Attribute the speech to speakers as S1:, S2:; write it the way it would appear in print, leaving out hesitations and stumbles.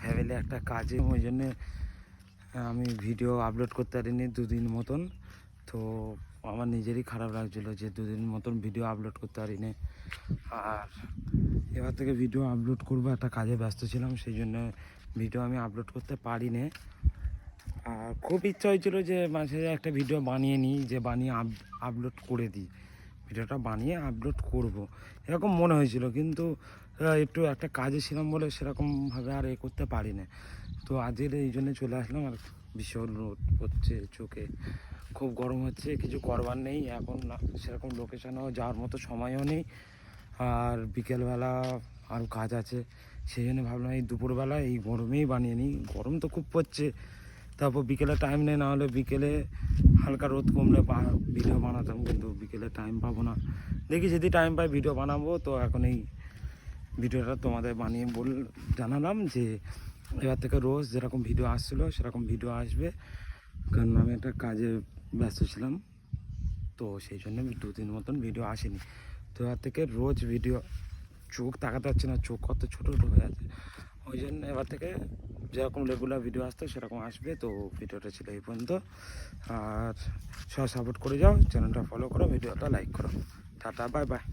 S1: Family একটা কাজে, ওই জন্যে আমি ভিডিও আপলোড করতে পারিনি 2 দিন মতন। তো আমার নিজেরই খারাপ লাগছিলো যে 2 দিন মতন ভিডিও আপলোড করতে পারিনি। আর এবার থেকে ভিডিও আপলোড করবো, একটা কাজে ব্যস্ত ছিলাম, সেই জন্য ভিডিও আমি আপলোড করতে পারিনি। আর খুব ইচ্ছা হয়েছিল যে মাঝে একটা ভিডিও বানিয়ে নিই, যে বানিয়ে আপলোড করে দিই, ভিডিওটা বানিয়ে আপলোড করব, এরকম মনে হয়েছিল। কিন্তু একটু একটা কাজে ছিলাম বলে সেরকমভাবে আর করতে পারি না। তো আজকের এই জন্য চলে আসলাম। আর ভীষণ রোদ পড়ছে, চোখে খুব গরম হচ্ছে, কিছু করবার নেই এখন, সেরকম লোকেশানেও যাওয়ার মতো সময়ও নেই। আর বিকেলবেলা আরও কাজ আছে, সেই জন্য ভাবলাম এই দুপুরবেলা এই গরমেই বানিয়ে নিই। গরম তো খুব পড়ছে, তারপর বিকেলে টাইম নেই, না হলে বিকেলে হালকা রোদ কমলে ভিডিও বানাতাম, কিন্তু বিকেলে টাইম পাবো না। দেখি যদি টাইম পাই ভিডিও বানাবো। তো এখন এই ভিডিওটা তোমাদের বানিয়ে জানালাম যে এবার থেকে রোজ যেরকম ভিডিও আসছিলো সেরকম ভিডিও আসবে, কারণ আমি একটা কাজে ব্যস্ত ছিলাম। তো সেই জন্য 2 দিন মতন ভিডিও আসেনি। তো এবার থেকে রোজ ভিডিও, চোখ তাকাতে পারছে না, চোখ কত ছোটো ছোটো হয়ে আছে, ওই জন্য এবার থেকে যেরকম রেগুলার ভিডিও আসতো সেরকম আসবে। তো ভিডিওটা ছিল এই পর্যন্ত। আর সবাই সাপোর্ট করে যাও, চ্যানেলটা ফলো করো, ভিডিওটা লাইক করো। Tata, bye bye.